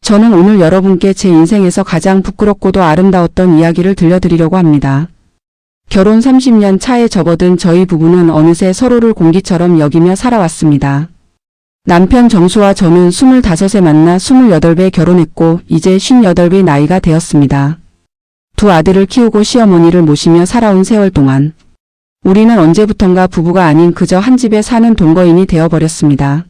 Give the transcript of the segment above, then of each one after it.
저는 오늘 여러분께 제 인생에서 가장 부끄럽고도 아름다웠던 이야기를 들려드리려고 합니다. 결혼 30년 차에 접어든 저희 부부는 어느새 서로를 공기처럼 여기며 살아왔습니다. 남편 정수와 저는 25에 만나 28에 결혼했고 이제 58의 나이가 되었습니다. 두 아들을 키우고 시어머니를 모시며 살아온 세월 동안 우리는 언제부턴가 부부가 아닌 그저 한 집에 사는 동거인이 되어버렸습니다.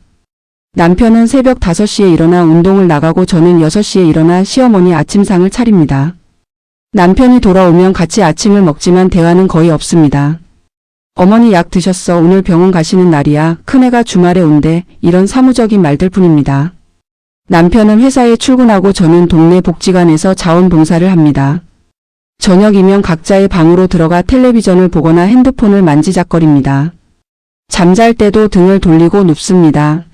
남편은 새벽 5시에 일어나 운동을 나가고 저는 6시에 일어나 시어머니 아침상을 차립니다. 남편이 돌아오면 같이 아침을 먹지만 대화는 거의 없습니다. 어머니 약 드셨어? 오늘 병원 가시는 날이야. 큰애가 주말에 온대. 이런 사무적인 말들 뿐입니다. 남편은 회사에 출근하고 저는 동네 복지관에서 자원봉사를 합니다. 저녁이면 각자의 방으로 들어가 텔레비전을 보거나 핸드폰을 만지작거립니다. 잠잘 때도 등을 돌리고 눕습니다.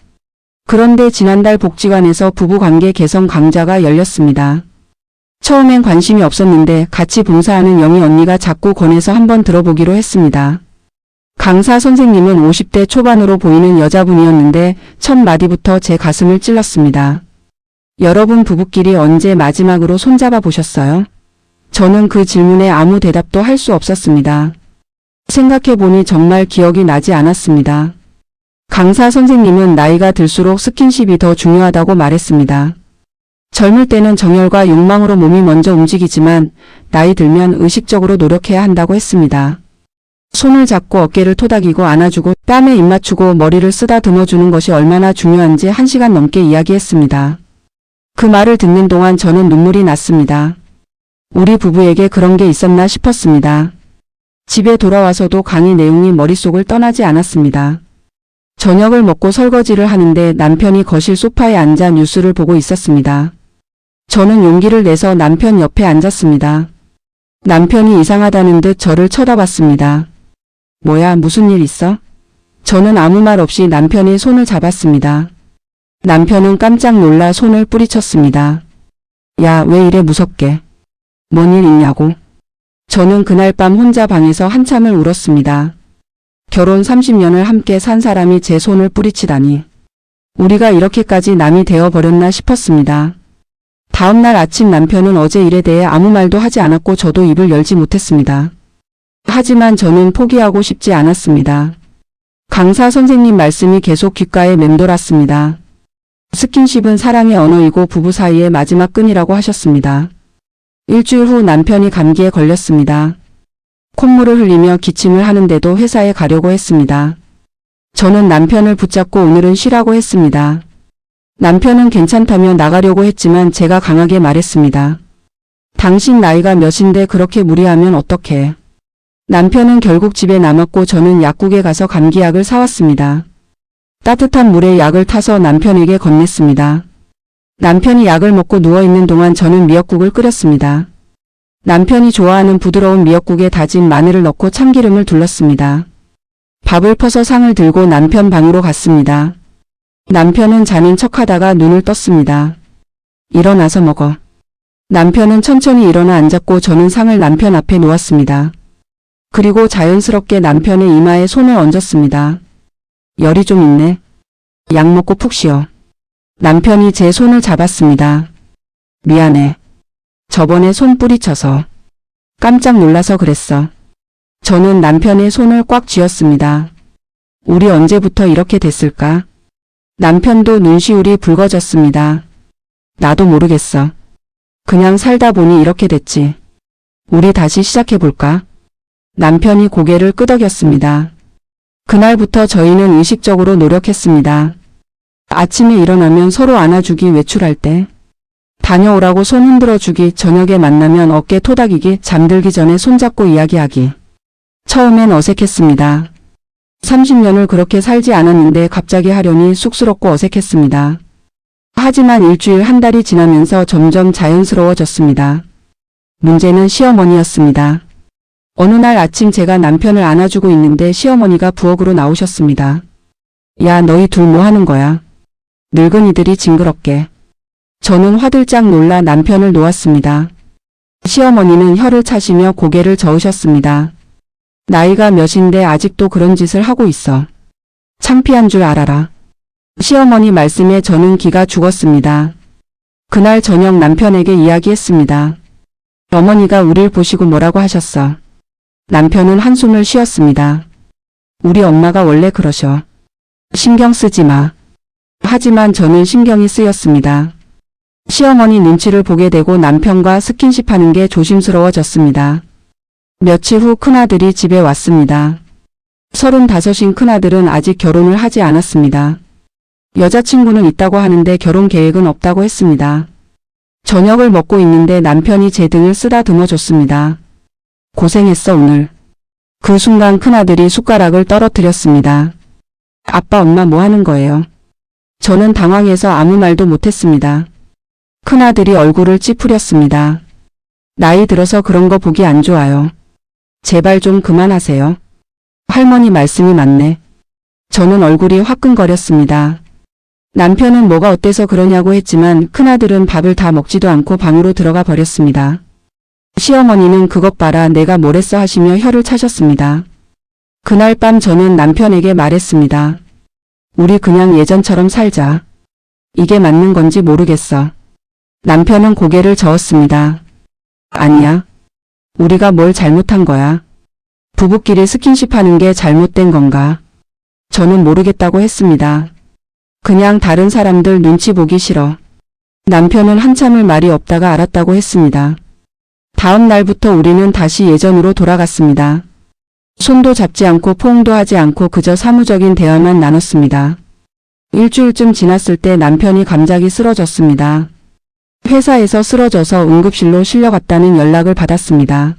그런데 지난달 복지관에서 부부관계 개선 강좌가 열렸습니다. 처음엔 관심이 없었는데 같이 봉사하는 영희 언니가 자꾸 권해서 한번 들어보기로 했습니다. 강사 선생님은 50대 초반으로 보이는 여자분이었는데 첫 마디부터 제 가슴을 찔렀습니다. 여러분 부부끼리 언제 마지막으로 손잡아 보셨어요? 저는 그 질문에 아무 대답도 할 수 없었습니다. 생각해보니 정말 기억이 나지 않았습니다. 강사 선생님은 나이가 들수록 스킨십이 더 중요하다고 말했습니다. 젊을 때는 정열과 욕망으로 몸이 먼저 움직이지만 나이 들면 의식적으로 노력해야 한다고 했습니다. 손을 잡고 어깨를 토닥이고 안아주고 뺨에 입 맞추고 머리를 쓰다듬어주는 것이 얼마나 중요한지 1시간 넘게 이야기했습니다. 그 말을 듣는 동안 저는 눈물이 났습니다. 우리 부부에게 그런 게 있었나 싶었습니다. 집에 돌아와서도 강의 내용이 머릿속을 떠나지 않았습니다. 저녁을 먹고 설거지를 하는데 남편이 거실 소파에 앉아 뉴스를 보고 있었습니다. 저는 용기를 내서 남편 옆에 앉았습니다. 남편이 이상하다는 듯 저를 쳐다봤습니다. 뭐야, 무슨 일 있어? 저는 아무 말 없이 남편의 손을 잡았습니다. 남편은 깜짝 놀라 손을 뿌리쳤습니다. 야, 왜 이래 무섭게? 뭔 일 있냐고. 저는 그날 밤 혼자 방에서 한참을 울었습니다. 결혼 30년을 함께 산 사람이 제 손을 뿌리치다니. 우리가 이렇게까지 남이 되어버렸나 싶었습니다. 다음날 아침 남편은 어제 일에 대해 아무 말도 하지 않았고 저도 입을 열지 못했습니다. 하지만 저는 포기하고 싶지 않았습니다. 강사 선생님 말씀이 계속 귓가에 맴돌았습니다. 스킨십은 사랑의 언어이고 부부 사이의 마지막 끈이라고 하셨습니다. 일주일 후 남편이 감기에 걸렸습니다. 콧물을 흘리며 기침을 하는데도 회사에 가려고 했습니다. 저는 남편을 붙잡고 오늘은 쉬라고 했습니다. 남편은 괜찮다며 나가려고 했지만 제가 강하게 말했습니다. 당신 나이가 몇인데 그렇게 무리하면 어떡해. 남편은 결국 집에 남았고 저는 약국에 가서 감기약을 사왔습니다. 따뜻한 물에 약을 타서 남편에게 건넸습니다. 남편이 약을 먹고 누워있는 동안 저는 미역국을 끓였습니다. 남편이 좋아하는 부드러운 미역국에 다진 마늘을 넣고 참기름을 둘렀습니다. 밥을 퍼서 상을 들고 남편 방으로 갔습니다. 남편은 자는 척하다가 눈을 떴습니다. 일어나서 먹어. 남편은 천천히 일어나 앉았고 저는 상을 남편 앞에 놓았습니다. 그리고 자연스럽게 남편의 이마에 손을 얹었습니다. 열이 좀 있네. 약 먹고 푹 쉬어. 남편이 제 손을 잡았습니다. 미안해. 저번에 손 뿌리쳐서. 깜짝 놀라서 그랬어. 저는 남편의 손을 꽉 쥐었습니다. 우리 언제부터 이렇게 됐을까? 남편도 눈시울이 붉어졌습니다. 나도 모르겠어. 그냥 살다 보니 이렇게 됐지. 우리 다시 시작해볼까? 남편이 고개를 끄덕였습니다. 그날부터 저희는 의식적으로 노력했습니다. 아침에 일어나면 서로 안아주기, 외출할 때 다녀오라고 손 흔들어주기, 저녁에 만나면 어깨 토닥이기, 잠들기 전에 손잡고 이야기하기. 처음엔 어색했습니다. 30년을 그렇게 살지 않았는데 갑자기 하려니 쑥스럽고 어색했습니다. 하지만 일주일 한 달이 지나면서 점점 자연스러워졌습니다. 문제는 시어머니였습니다. 어느 날 아침 제가 남편을 안아주고 있는데 시어머니가 부엌으로 나오셨습니다. 야, 너희 둘 뭐 하는 거야? 늙은이들이 징그럽게. 저는 화들짝 놀라 남편을 놓았습니다. 시어머니는 혀를 차시며 고개를 저으셨습니다. 나이가 몇인데 아직도 그런 짓을 하고 있어. 창피한 줄 알아라. 시어머니 말씀에 저는 기가 죽었습니다. 그날 저녁 남편에게 이야기했습니다. 어머니가 우릴 보시고 뭐라고 하셨어. 남편은 한숨을 쉬었습니다. 우리 엄마가 원래 그러셔. 신경 쓰지 마. 하지만 저는 신경이 쓰였습니다. 시어머니 눈치를 보게 되고 남편과 스킨십하는 게 조심스러워졌습니다. 며칠 후 큰아들이 집에 왔습니다. 35인 큰아들은 아직 결혼을 하지 않았습니다. 여자친구는 있다고 하는데 결혼 계획은 없다고 했습니다. 저녁을 먹고 있는데 남편이 제 등을 쓰다듬어 줬습니다. 고생했어 오늘. 그 순간 큰아들이 숟가락을 떨어뜨렸습니다. 아빠 엄마 뭐 하는 거예요? 저는 당황해서 아무 말도 못했습니다. 큰아들이 얼굴을 찌푸렸습니다. 나이 들어서 그런 거 보기 안 좋아요. 제발 좀 그만하세요. 할머니 말씀이 맞네. 저는 얼굴이 화끈거렸습니다. 남편은 뭐가 어때서 그러냐고 했지만 큰아들은 밥을 다 먹지도 않고 방으로 들어가 버렸습니다. 시어머니는 그것 봐라 내가 뭘 했어 하시며 혀를 차셨습니다. 그날 밤 저는 남편에게 말했습니다. 우리 그냥 예전처럼 살자. 이게 맞는 건지 모르겠어. 남편은 고개를 저었습니다. 아니야. 우리가 뭘 잘못한 거야. 부부끼리 스킨십하는 게 잘못된 건가? 저는 모르겠다고 했습니다. 그냥 다른 사람들 눈치 보기 싫어. 남편은 한참을 말이 없다가 알았다고 했습니다. 다음 날부터 우리는 다시 예전으로 돌아갔습니다. 손도 잡지 않고 포옹도 하지 않고 그저 사무적인 대화만 나눴습니다. 일주일쯤 지났을 때 남편이 갑자기 쓰러졌습니다. 회사에서 쓰러져서 응급실로 실려갔다는 연락을 받았습니다.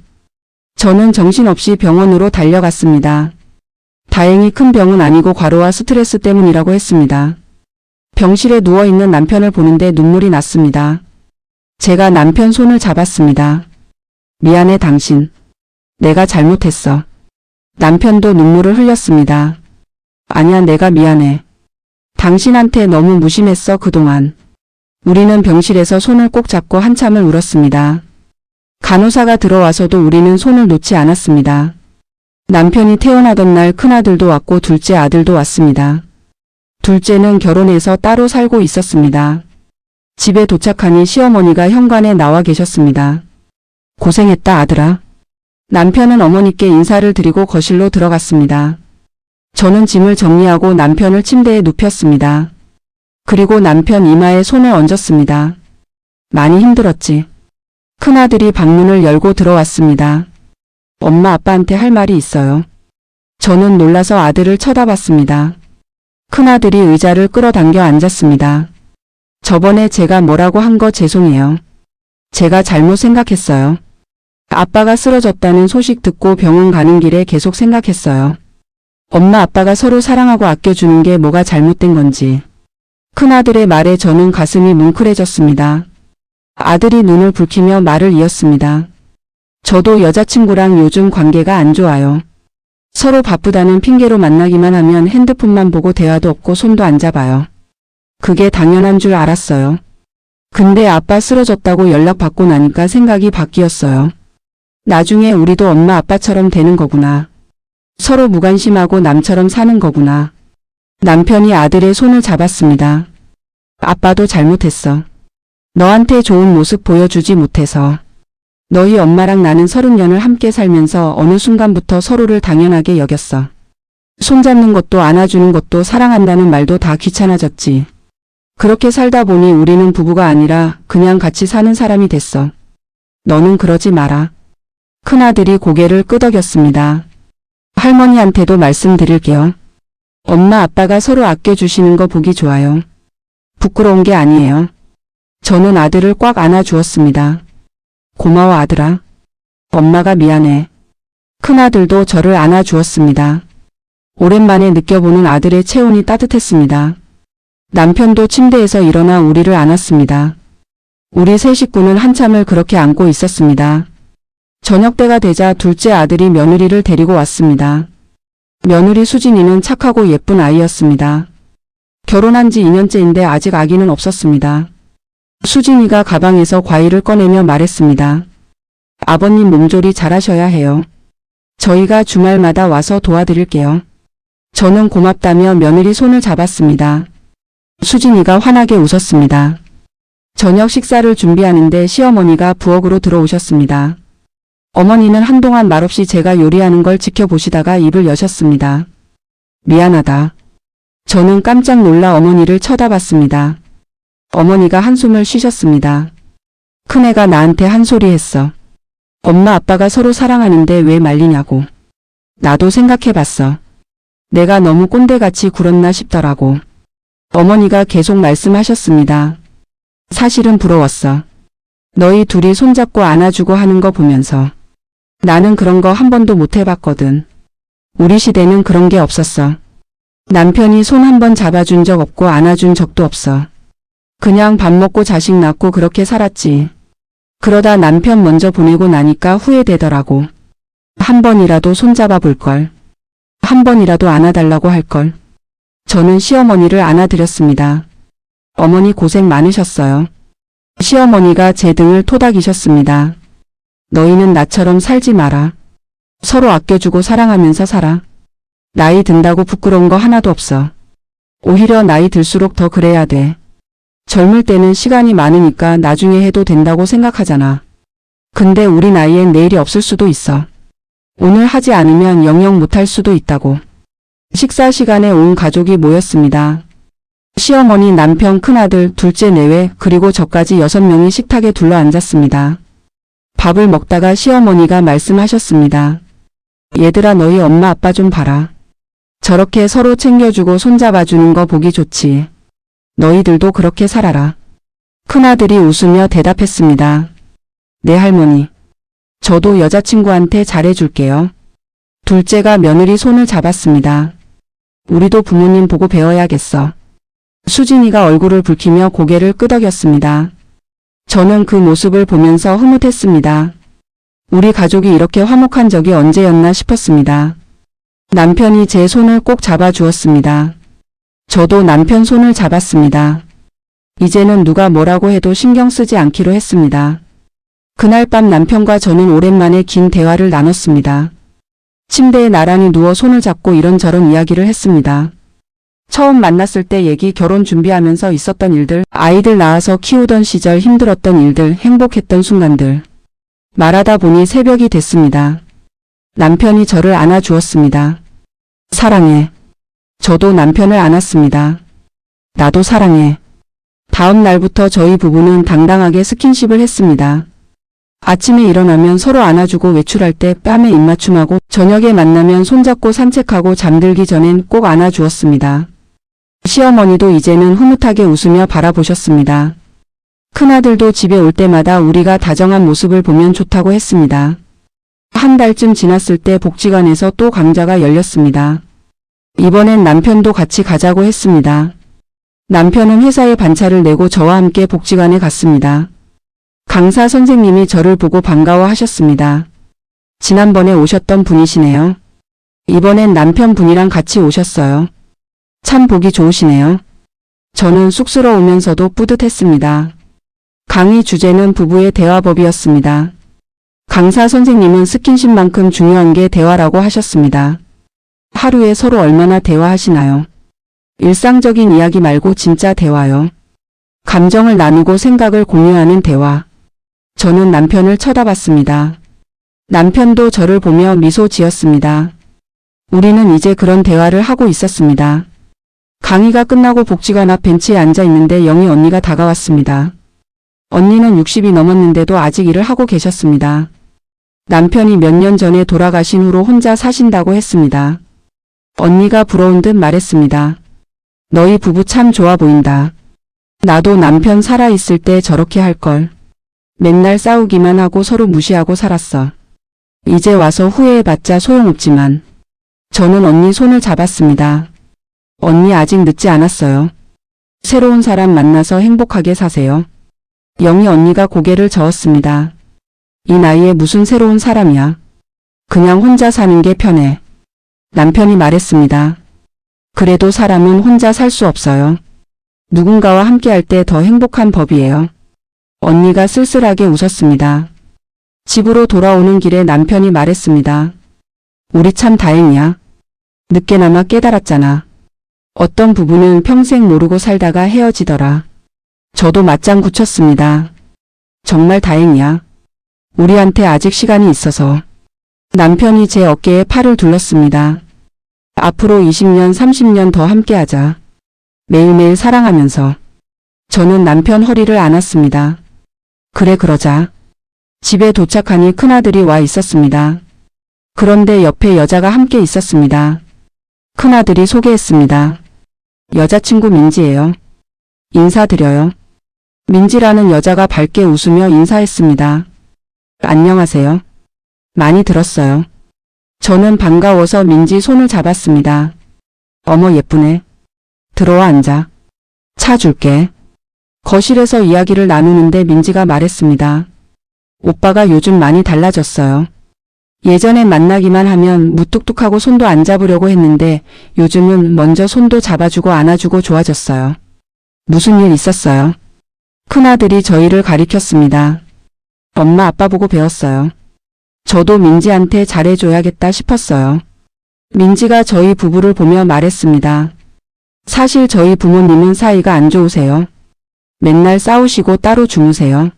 저는 정신없이 병원으로 달려갔습니다. 다행히 큰 병은 아니고 과로와 스트레스 때문이라고 했습니다. 병실에 누워있는 남편을 보는데 눈물이 났습니다. 제가 남편 손을 잡았습니다. 미안해 당신. 내가 잘못했어. 남편도 눈물을 흘렸습니다. 아니야 내가 미안해. 당신한테 너무 무심했어 그동안. 우리는 병실에서 손을 꼭 잡고 한참을 울었습니다. 간호사가 들어와서도 우리는 손을 놓지 않았습니다. 남편이 태어나던 날 큰아들도 왔고 둘째 아들도 왔습니다. 둘째는 결혼해서 따로 살고 있었습니다. 집에 도착하니 시어머니가 현관에 나와 계셨습니다. 고생했다 아들아. 남편은 어머니께 인사를 드리고 거실로 들어갔습니다. 저는 짐을 정리하고 남편을 침대에 눕혔습니다. 그리고 남편 이마에 손을 얹었습니다. 많이 힘들었지. 큰아들이 방문을 열고 들어왔습니다. 엄마 아빠한테 할 말이 있어요. 저는 놀라서 아들을 쳐다봤습니다. 큰아들이 의자를 끌어당겨 앉았습니다. 저번에 제가 뭐라고 한 거 죄송해요. 제가 잘못 생각했어요. 아빠가 쓰러졌다는 소식 듣고 병원 가는 길에 계속 생각했어요. 엄마 아빠가 서로 사랑하고 아껴주는 게 뭐가 잘못된 건지. 큰아들의 말에 저는 가슴이 뭉클해졌습니다. 아들이 눈을 붉히며 말을 이었습니다. 저도 여자친구랑 요즘 관계가 안 좋아요. 서로 바쁘다는 핑계로 만나기만 하면 핸드폰만 보고 대화도 없고 손도 안 잡아요. 그게 당연한 줄 알았어요. 근데 아빠 쓰러졌다고 연락받고 나니까 생각이 바뀌었어요. 나중에 우리도 엄마 아빠처럼 되는 거구나. 서로 무관심하고 남처럼 사는 거구나. 남편이 아들의 손을 잡았습니다. 아빠도 잘못했어. 너한테 좋은 모습 보여주지 못해서. 너희 엄마랑 나는 30년을 함께 살면서 어느 순간부터 서로를 당연하게 여겼어. 손잡는 것도 안아주는 것도 사랑한다는 말도 다 귀찮아졌지. 그렇게 살다 보니 우리는 부부가 아니라 그냥 같이 사는 사람이 됐어. 너는 그러지 마라. 큰아들이 고개를 끄덕였습니다. 할머니한테도 말씀드릴게요. 엄마 아빠가 서로 아껴주시는 거 보기 좋아요. 부끄러운 게 아니에요. 저는 아들을 꽉 안아주었습니다. 고마워 아들아. 엄마가 미안해. 큰아들도 저를 안아주었습니다. 오랜만에 느껴보는 아들의 체온이 따뜻했습니다. 남편도 침대에서 일어나 우리를 안았습니다. 우리 세 식구는 한참을 그렇게 안고 있었습니다. 저녁 때가 되자 둘째 아들이 며느리를 데리고 왔습니다. 며느리 수진이는 착하고 예쁜 아이였습니다. 결혼한 지 2년째인데 아직 아기는 없었습니다. 수진이가 가방에서 과일을 꺼내며 말했습니다. 아버님 몸조리 잘하셔야 해요. 저희가 주말마다 와서 도와드릴게요. 저는 고맙다며 며느리 손을 잡았습니다. 수진이가 환하게 웃었습니다. 저녁 식사를 준비하는데 시어머니가 부엌으로 들어오셨습니다. 어머니는 한동안 말없이 제가 요리하는 걸 지켜보시다가 입을 여셨습니다. 미안하다. 저는 깜짝 놀라 어머니를 쳐다봤습니다. 어머니가 한숨을 쉬셨습니다. 큰애가 나한테 한 소리 했어. 엄마 아빠가 서로 사랑하는데 왜 말리냐고. 나도 생각해봤어. 내가 너무 꼰대같이 굴었나 싶더라고. 어머니가 계속 말씀하셨습니다. 사실은 부러웠어. 너희 둘이 손잡고 안아주고 하는 거 보면서. 나는 그런 거 한 번도 못 해봤거든. 우리 시대는 그런 게 없었어. 남편이 손 한 번 잡아준 적 없고 안아준 적도 없어. 그냥 밥 먹고 자식 낳고 그렇게 살았지. 그러다 남편 먼저 보내고 나니까 후회되더라고. 한 번이라도 손잡아 볼걸. 한 번이라도 안아달라고 할걸. 저는 시어머니를 안아드렸습니다. 어머니 고생 많으셨어요. 시어머니가 제 등을 토닥이셨습니다. 너희는 나처럼 살지 마라. 서로 아껴주고 사랑하면서 살아. 나이 든다고 부끄러운 거 하나도 없어. 오히려 나이 들수록 더 그래야 돼. 젊을 때는 시간이 많으니까 나중에 해도 된다고 생각하잖아. 근데 우리 나이엔 내일이 없을 수도 있어. 오늘 하지 않으면 영영 못할 수도 있다고. 식사 시간에 온 가족이 모였습니다. 시어머니, 남편, 큰아들, 둘째 내외 그리고 저까지 6명이 식탁에 둘러앉았습니다. 밥을 먹다가 시어머니가 말씀하셨습니다. 얘들아 너희 엄마 아빠 좀 봐라. 저렇게 서로 챙겨주고 손잡아주는 거 보기 좋지. 너희들도 그렇게 살아라. 큰아들이 웃으며 대답했습니다. 네 할머니. 저도 여자친구한테 잘해줄게요. 둘째가 며느리 손을 잡았습니다. 우리도 부모님 보고 배워야겠어. 수진이가 얼굴을 붉히며 고개를 끄덕였습니다. 저는 그 모습을 보면서 흐뭇했습니다. 우리 가족이 이렇게 화목한 적이 언제였나 싶었습니다. 남편이 제 손을 꼭 잡아주었습니다. 저도 남편 손을 잡았습니다. 이제는 누가 뭐라고 해도 신경 쓰지 않기로 했습니다. 그날 밤 남편과 저는 오랜만에 긴 대화를 나눴습니다. 침대에 나란히 누워 손을 잡고 이런저런 이야기를 했습니다. 처음 만났을 때 얘기, 결혼 준비하면서 있었던 일들, 아이들 낳아서 키우던 시절 힘들었던 일들, 행복했던 순간들. 말하다 보니 새벽이 됐습니다. 남편이 저를 안아주었습니다. 사랑해. 저도 남편을 안았습니다. 나도 사랑해. 다음 날부터 저희 부부는 당당하게 스킨십을 했습니다. 아침에 일어나면 서로 안아주고 외출할 때 뺨에 입맞춤하고 저녁에 만나면 손잡고 산책하고 잠들기 전엔 꼭 안아주었습니다. 시어머니도 이제는 흐뭇하게 웃으며 바라보셨습니다. 큰아들도 집에 올 때마다 우리가 다정한 모습을 보면 좋다고 했습니다. 한 달쯤 지났을 때 복지관에서 또 강좌가 열렸습니다. 이번엔 남편도 같이 가자고 했습니다. 남편은 회사에 반차를 내고 저와 함께 복지관에 갔습니다. 강사 선생님이 저를 보고 반가워하셨습니다. 지난번에 오셨던 분이시네요. 이번엔 남편분이랑 같이 오셨어요. 참 보기 좋으시네요. 저는 쑥스러우면서도 뿌듯했습니다. 강의 주제는 부부의 대화법이었습니다. 강사 선생님은 스킨십만큼 중요한 게 대화라고 하셨습니다. 하루에 서로 얼마나 대화하시나요? 일상적인 이야기 말고 진짜 대화요. 감정을 나누고 생각을 공유하는 대화. 저는 남편을 쳐다봤습니다. 남편도 저를 보며 미소 지었습니다. 우리는 이제 그런 대화를 하고 있었습니다. 강의가 끝나고 복지관 앞 벤치에 앉아 있는데 영희 언니가 다가왔습니다. 언니는 60이 넘었는데도 아직 일을 하고 계셨습니다. 남편이 몇 년 전에 돌아가신 후로 혼자 사신다고 했습니다. 언니가 부러운 듯 말했습니다. 너희 부부 참 좋아 보인다. 나도 남편 살아있을 때 저렇게 할걸. 맨날 싸우기만 하고 서로 무시하고 살았어. 이제 와서 후회해봤자 소용없지만. 저는 언니 손을 잡았습니다. 언니 아직 늦지 않았어요. 새로운 사람 만나서 행복하게 사세요. 영희 언니가 고개를 저었습니다. 이 나이에 무슨 새로운 사람이야. 그냥 혼자 사는 게 편해. 남편이 말했습니다. 그래도 사람은 혼자 살 수 없어요. 누군가와 함께할 때 더 행복한 법이에요. 언니가 쓸쓸하게 웃었습니다. 집으로 돌아오는 길에 남편이 말했습니다. 우리 참 다행이야. 늦게나마 깨달았잖아. 어떤 부부는 평생 모르고 살다가 헤어지더라. 저도 맞장 굳혔습니다. 정말 다행이야. 우리한테 아직 시간이 있어서. 남편이 제 어깨에 팔을 둘렀습니다. 앞으로 20년, 30년 더 함께하자. 매일매일 사랑하면서. 저는 남편 허리를 안았습니다. 그래 그러자. 집에 도착하니 큰아들이 와 있었습니다. 그런데 옆에 여자가 함께 있었습니다. 큰아들이 소개했습니다. 여자친구 민지예요. 인사드려요. 민지라는 여자가 밝게 웃으며 인사했습니다. 안녕하세요. 많이 들었어요. 저는 반가워서 민지 손을 잡았습니다. 어머 예쁘네. 들어와 앉아. 차 줄게. 거실에서 이야기를 나누는데 민지가 말했습니다. 오빠가 요즘 많이 달라졌어요. 예전엔 만나기만 하면 무뚝뚝하고 손도 안 잡으려고 했는데 요즘은 먼저 손도 잡아주고 안아주고 좋아졌어요. 무슨 일 있었어요? 큰아들이 저희를 가리켰습니다. 엄마 아빠 보고 배웠어요. 저도 민지한테 잘해줘야겠다 싶었어요. 민지가 저희 부부를 보며 말했습니다. 사실 저희 부모님은 사이가 안 좋으세요. 맨날 싸우시고 따로 주무세요.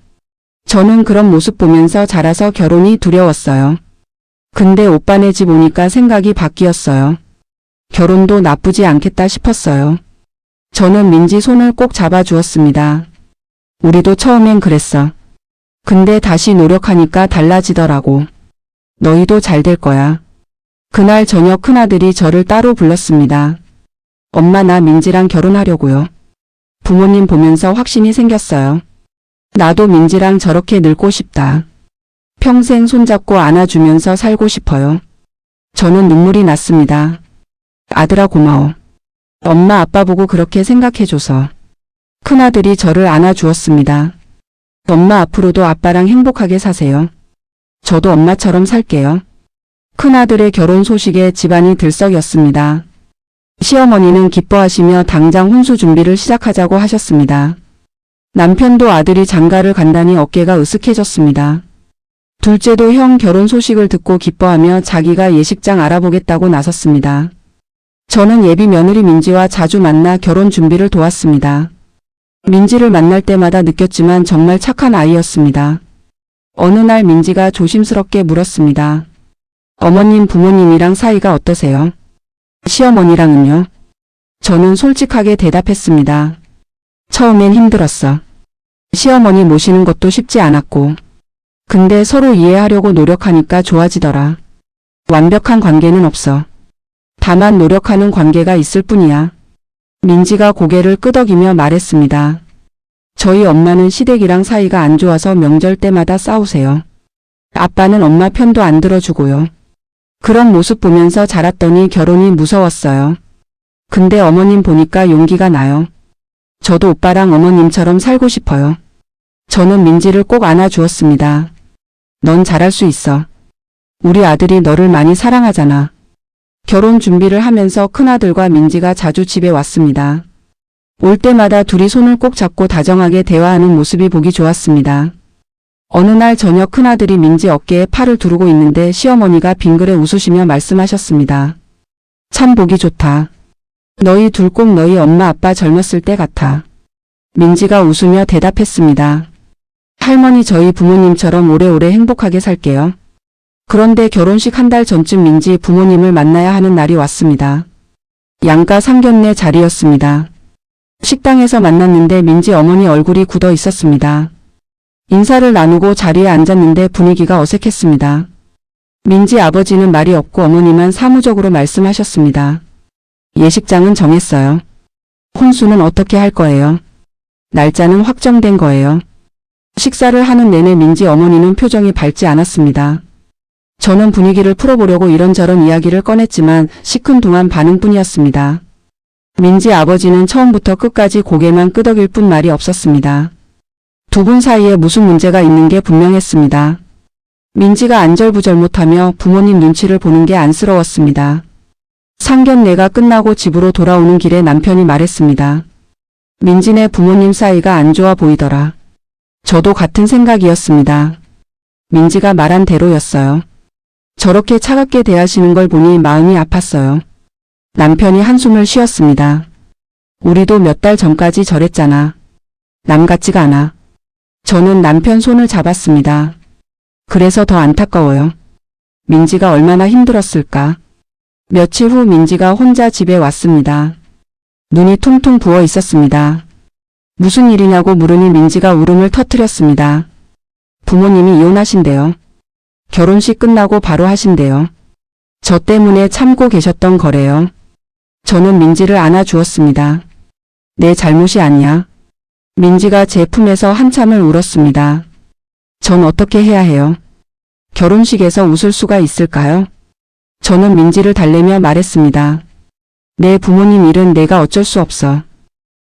저는 그런 모습 보면서 자라서 결혼이 두려웠어요. 근데 오빠네 집 오니까 생각이 바뀌었어요. 결혼도 나쁘지 않겠다 싶었어요. 저는 민지 손을 꼭 잡아주었습니다. 우리도 처음엔 그랬어. 근데 다시 노력하니까 달라지더라고. 너희도 잘 될 거야. 그날 저녁 큰아들이 저를 따로 불렀습니다. 엄마 나 민지랑 결혼하려고요. 부모님 보면서 확신이 생겼어요. 나도 민지랑 저렇게 늙고 싶다. 평생 손잡고 안아주면서 살고 싶어요. 저는 눈물이 났습니다. 아들아 고마워. 엄마 아빠 보고 그렇게 생각해줘서. 큰아들이 저를 안아주었습니다. 엄마 앞으로도 아빠랑 행복하게 사세요. 저도 엄마처럼 살게요. 큰아들의 결혼 소식에 집안이 들썩였습니다. 시어머니는 기뻐하시며 당장 혼수 준비를 시작하자고 하셨습니다. 남편도 아들이 장가를 간다니 어깨가 으쓱해졌습니다. 둘째도 형 결혼 소식을 듣고 기뻐하며 자기가 예식장 알아보겠다고 나섰습니다. 저는 예비 며느리 민지와 자주 만나 결혼 준비를 도왔습니다. 민지를 만날 때마다 느꼈지만 정말 착한 아이였습니다. 어느 날 민지가 조심스럽게 물었습니다. 어머님 부모님이랑 사이가 어떠세요? 시어머니랑은요? 저는 솔직하게 대답했습니다. 처음엔 힘들었어. 시어머니 모시는 것도 쉽지 않았고. 근데 서로 이해하려고 노력하니까 좋아지더라. 완벽한 관계는 없어. 다만 노력하는 관계가 있을 뿐이야. 민지가 고개를 끄덕이며 말했습니다. 저희 엄마는 시댁이랑 사이가 안 좋아서 명절 때마다 싸우세요. 아빠는 엄마 편도 안 들어주고요. 그런 모습 보면서 자랐더니 결혼이 무서웠어요. 근데 어머님 보니까 용기가 나요. 저도 오빠랑 어머님처럼 살고 싶어요. 저는 민지를 꼭 안아주었습니다. 넌 잘할 수 있어. 우리 아들이 너를 많이 사랑하잖아. 결혼 준비를 하면서 큰아들과 민지가 자주 집에 왔습니다. 올 때마다 둘이 손을 꼭 잡고 다정하게 대화하는 모습이 보기 좋았습니다. 어느 날 저녁 큰아들이 민지 어깨에 팔을 두르고 있는데 시어머니가 빙그레 웃으시며 말씀하셨습니다. 참 보기 좋다. 너희 둘 꼭 너희 엄마 아빠 젊었을 때 같아. 민지가 웃으며 대답했습니다. 할머니 저희 부모님처럼 오래오래 행복하게 살게요. 그런데 결혼식 한 달 전쯤 민지 부모님을 만나야 하는 날이 왔습니다. 양가 상견례 자리였습니다. 식당에서 만났는데 민지 어머니 얼굴이 굳어 있었습니다. 인사를 나누고 자리에 앉았는데 분위기가 어색했습니다. 민지 아버지는 말이 없고 어머니만 사무적으로 말씀하셨습니다. 예식장은 정했어요. 혼수는 어떻게 할 거예요? 날짜는 확정된 거예요. 식사를 하는 내내 민지 어머니는 표정이 밝지 않았습니다. 저는 분위기를 풀어보려고 이런저런 이야기를 꺼냈지만 시큰둥한 반응뿐이었습니다. 민지 아버지는 처음부터 끝까지 고개만 끄덕일 뿐 말이 없었습니다. 두 분 사이에 무슨 문제가 있는 게 분명했습니다. 민지가 안절부절 못하며 부모님 눈치를 보는 게 안쓰러웠습니다. 상견례가 끝나고 집으로 돌아오는 길에 남편이 말했습니다. 민지네 부모님 사이가 안 좋아 보이더라. 저도 같은 생각이었습니다. 민지가 말한 대로였어요. 저렇게 차갑게 대하시는 걸 보니 마음이 아팠어요. 남편이 한숨을 쉬었습니다. 우리도 몇 달 전까지 저랬잖아. 남 같지가 않아. 저는 남편 손을 잡았습니다. 그래서 더 안타까워요. 민지가 얼마나 힘들었을까. 며칠 후 민지가 혼자 집에 왔습니다. 눈이 퉁퉁 부어 있었습니다. 무슨 일이냐고 물으니 민지가 울음을 터뜨렸습니다. 부모님이 이혼하신대요. 결혼식 끝나고 바로 하신대요. 저 때문에 참고 계셨던 거래요. 저는 민지를 안아주었습니다. 내 잘못이 아니야. 민지가 제 품에서 한참을 울었습니다. 전 어떻게 해야 해요? 결혼식에서 웃을 수가 있을까요? 저는 민지를 달래며 말했습니다. 내 부모님 일은 내가 어쩔 수 없어.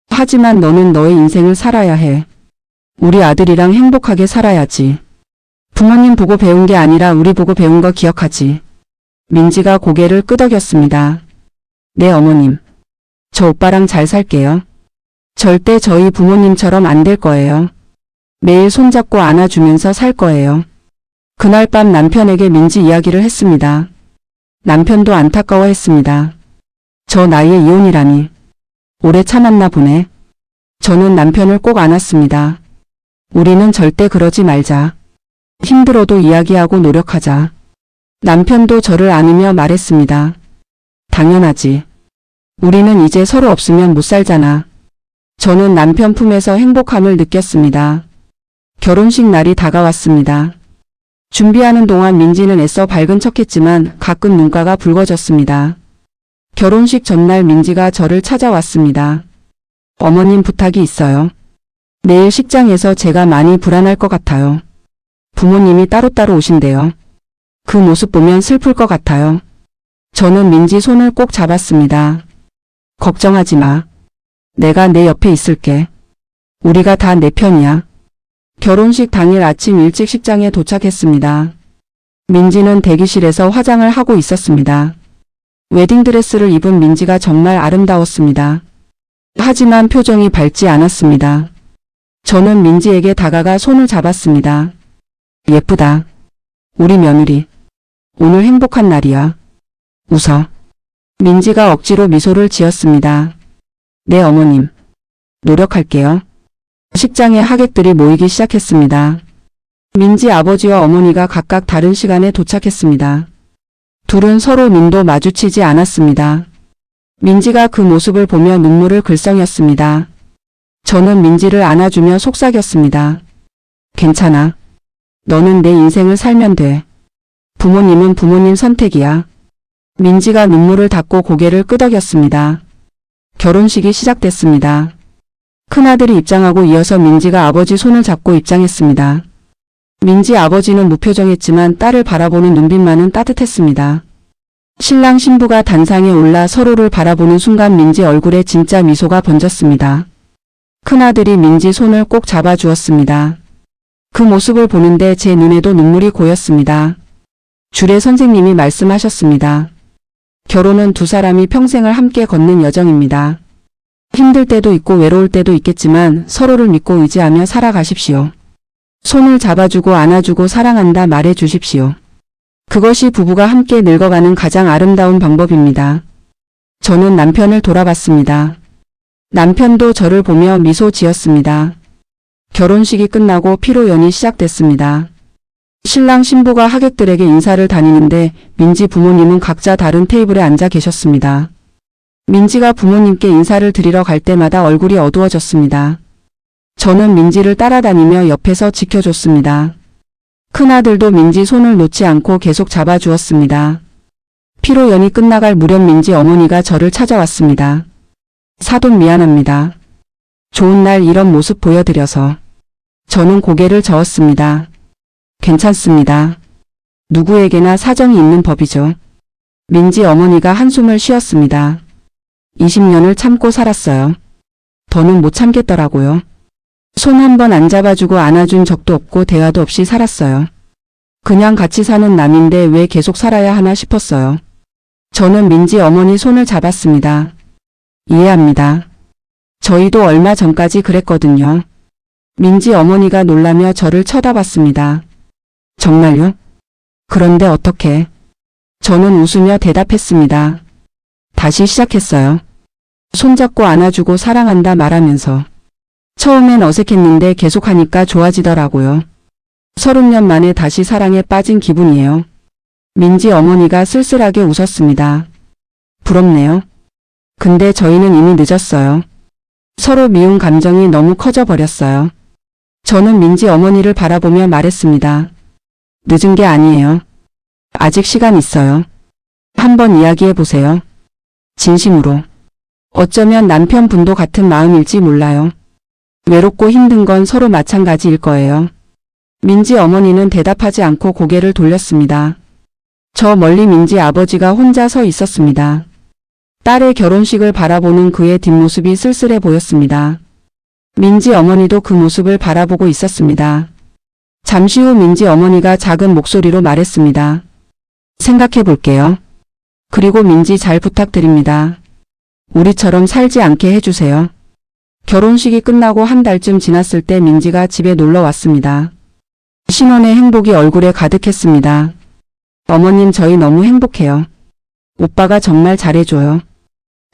하지만 너는 너의 인생을 살아야 해. 우리 아들이랑 행복하게 살아야지. 부모님 보고 배운 게 아니라 우리 보고 배운 거 기억하지. 민지가 고개를 끄덕였습니다. 네 어머님. 저 오빠랑 잘 살게요. 절대 저희 부모님처럼 안 될 거예요. 매일 손잡고 안아주면서 살 거예요. 그날 밤 남편에게 민지 이야기를 했습니다. 남편도 안타까워했습니다. 저 나이에 이혼이라니. 오래 참았나 보네. 저는 남편을 꼭 안았습니다. 우리는 절대 그러지 말자. 힘들어도 이야기하고 노력하자. 남편도 저를 안으며 말했습니다. 당연하지. 우리는 이제 서로 없으면 못 살잖아. 저는 남편 품에서 행복함을 느꼈습니다. 결혼식 날이 다가왔습니다. 준비하는 동안 민지는 애써 밝은 척했지만 가끔 눈가가 붉어졌습니다. 결혼식 전날 민지가 저를 찾아왔습니다. 어머님 부탁이 있어요. 내일 식장에서 제가 많이 불안할 것 같아요. 부모님이 따로따로 오신대요. 그 모습 보면 슬플 것 같아요. 저는 민지 손을 꼭 잡았습니다. 걱정하지 마. 내가 내 옆에 있을게. 우리가 다 내 편이야. 결혼식 당일 아침 일찍 식장에 도착했습니다. 민지는 대기실에서 화장을 하고 있었습니다. 웨딩드레스를 입은 민지가 정말 아름다웠습니다. 하지만 표정이 밝지 않았습니다. 저는 민지에게 다가가 손을 잡았습니다. 예쁘다. 우리 며느리. 오늘 행복한 날이야. 웃어. 민지가 억지로 미소를 지었습니다. 네 어머님. 노력할게요. 식장에 하객들이 모이기 시작했습니다. 민지 아버지와 어머니가 각각 다른 시간에 도착했습니다. 둘은 서로 눈도 마주치지 않았습니다. 민지가 그 모습을 보며 눈물을 글썽였습니다. 저는 민지를 안아주며 속삭였습니다. 괜찮아. 너는 내 인생을 살면 돼. 부모님은 부모님 선택이야. 민지가 눈물을 닦고 고개를 끄덕였습니다. 결혼식이 시작됐습니다. 큰아들이 입장하고 이어서 민지가 아버지 손을 잡고 입장했습니다. 민지 아버지는 무표정했지만 딸을 바라보는 눈빛만은 따뜻했습니다. 신랑 신부가 단상에 올라 서로를 바라보는 순간 민지 얼굴에 진짜 미소가 번졌습니다. 큰아들이 민지 손을 꼭 잡아주었습니다. 그 모습을 보는데 제 눈에도 눈물이 고였습니다. 주례 선생님이 말씀하셨습니다. 결혼은 두 사람이 평생을 함께 걷는 여정입니다. 힘들 때도 있고 외로울 때도 있겠지만 서로를 믿고 의지하며 살아가십시오. 손을 잡아주고 안아주고 사랑한다 말해주십시오. 그것이 부부가 함께 늙어가는 가장 아름다운 방법입니다. 저는 남편을 돌아봤습니다. 남편도 저를 보며 미소 지었습니다. 결혼식이 끝나고 피로연이 시작됐습니다. 신랑 신부가 하객들에게 인사를 다니는데 민지 부모님은 각자 다른 테이블에 앉아 계셨습니다. 민지가 부모님께 인사를 드리러 갈 때마다 얼굴이 어두워졌습니다. 저는 민지를 따라다니며 옆에서 지켜줬습니다. 큰아들도 민지 손을 놓지 않고 계속 잡아주었습니다. 피로연이 끝나갈 무렵 민지 어머니가 저를 찾아왔습니다. 사돈 미안합니다. 좋은 날 이런 모습 보여드려서. 저는 고개를 저었습니다. 괜찮습니다. 누구에게나 사정이 있는 법이죠. 민지 어머니가 한숨을 쉬었습니다. 20년을 참고 살았어요. 더는 못 참겠더라고요. 손 한 번 안 잡아주고 안아준 적도 없고 대화도 없이 살았어요. 그냥 같이 사는 남인데 왜 계속 살아야 하나 싶었어요. 저는 민지 어머니 손을 잡았습니다. 이해합니다. 저희도 얼마 전까지 그랬거든요. 민지 어머니가 놀라며 저를 쳐다봤습니다. 정말요? 그런데 어떻게? 저는 웃으며 대답했습니다. 다시 시작했어요. 손잡고 안아주고 사랑한다 말하면서. 처음엔 어색했는데 계속하니까 좋아지더라고요. 30년 만에 다시 사랑에 빠진 기분이에요. 민지 어머니가 쓸쓸하게 웃었습니다. 부럽네요. 근데 저희는 이미 늦었어요. 서로 미운 감정이 너무 커져 버렸어요. 저는 민지 어머니를 바라보며 말했습니다. 늦은 게 아니에요. 아직 시간 있어요. 한번 이야기해 보세요. 진심으로. 어쩌면 남편분도 같은 마음일지 몰라요. 외롭고 힘든 건 서로 마찬가지일 거예요. 민지 어머니는 대답하지 않고 고개를 돌렸습니다. 저 멀리 민지 아버지가 혼자 서 있었습니다. 딸의 결혼식을 바라보는 그의 뒷모습이 쓸쓸해 보였습니다. 민지 어머니도 그 모습을 바라보고 있었습니다. 잠시 후 민지 어머니가 작은 목소리로 말했습니다. 생각해 볼게요. 그리고 민지 잘 부탁드립니다. 우리처럼 살지 않게 해주세요. 결혼식이 끝나고 한 달쯤 지났을 때 민지가 집에 놀러 왔습니다. 신혼의 행복이 얼굴에 가득했습니다. 어머님, 저희 너무 행복해요. 오빠가 정말 잘해줘요.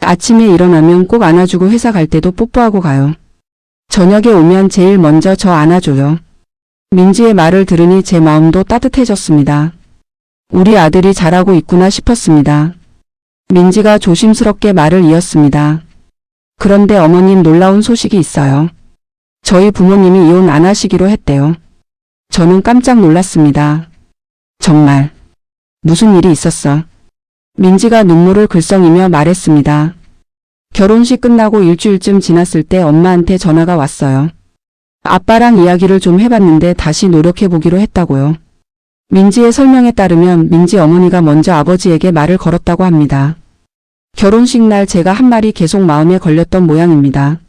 아침에 일어나면 꼭 안아주고 회사 갈 때도 뽀뽀하고 가요. 저녁에 오면 제일 먼저 저 안아줘요. 민지의 말을 들으니 제 마음도 따뜻해졌습니다. 우리 아들이 잘하고 있구나 싶었습니다. 민지가 조심스럽게 말을 이었습니다. 그런데 어머님, 놀라운 소식이 있어요. 저희 부모님이 이혼 안 하시기로 했대요. 저는 깜짝 놀랐습니다. 정말. 무슨 일이 있었어? 민지가 눈물을 글썽이며 말했습니다. 결혼식 끝나고 일주일쯤 지났을 때 엄마한테 전화가 왔어요. 아빠랑 이야기를 좀 해봤는데 다시 노력해보기로 했다고요. 민지의 설명에 따르면 민지 어머니가 먼저 아버지에게 말을 걸었다고 합니다. 결혼식 날 제가 한 말이 계속 마음에 걸렸던 모양입니다.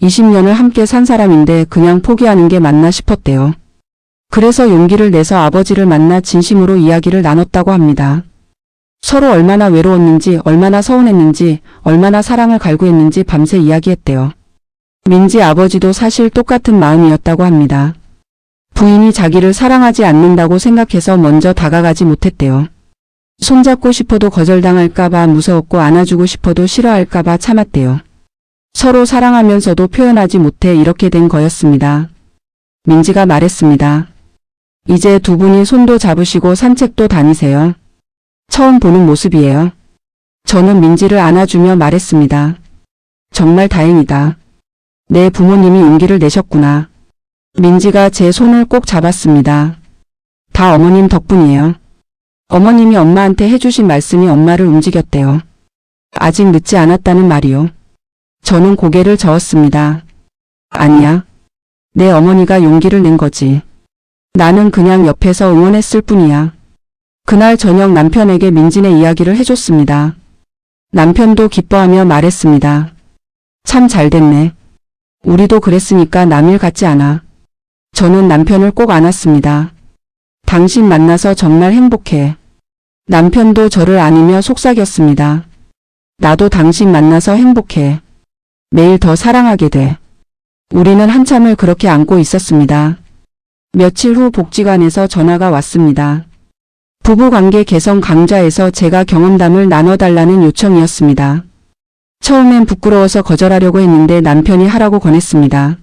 20년을 함께 산 사람인데 그냥 포기하는 게 맞나 싶었대요. 그래서 용기를 내서 아버지를 만나 진심으로 이야기를 나눴다고 합니다. 서로 얼마나 외로웠는지, 얼마나 서운했는지, 얼마나 사랑을 갈구했는지 밤새 이야기했대요. 민지 아버지도 사실 똑같은 마음이었다고 합니다. 부인이 자기를 사랑하지 않는다고 생각해서 먼저 다가가지 못했대요. 손잡고 싶어도 거절당할까봐 무서웠고 안아주고 싶어도 싫어할까봐 참았대요. 서로 사랑하면서도 표현하지 못해 이렇게 된 거였습니다. 민지가 말했습니다. 이제 두 분이 손도 잡으시고 산책도 다니세요. 처음 보는 모습이에요. 저는 민지를 안아주며 말했습니다. 정말 다행이다. 내 부모님이 용기를 내셨구나. 민지가 제 손을 꼭 잡았습니다. 다 어머님 덕분이에요. 어머님이 엄마한테 해주신 말씀이 엄마를 움직였대요. 아직 늦지 않았다는 말이요. 저는 고개를 저었습니다. 아니야. 내 어머니가 용기를 낸 거지. 나는 그냥 옆에서 응원했을 뿐이야. 그날 저녁 남편에게 민지네 이야기를 해줬습니다. 남편도 기뻐하며 말했습니다. 참 잘됐네. 우리도 그랬으니까 남일 같지 않아. 저는 남편을 꼭 안았습니다. 당신 만나서 정말 행복해. 남편도 저를 안으며 속삭였습니다. 나도 당신 만나서 행복해. 매일 더 사랑하게 돼. 우리는 한참을 그렇게 안고 있었습니다. 며칠 후 복지관에서 전화가 왔습니다. 부부관계 개선 강좌에서 제가 경험담을 나눠달라는 요청이었습니다. 처음엔 부끄러워서 거절하려고 했는데 남편이 하라고 권했습니다.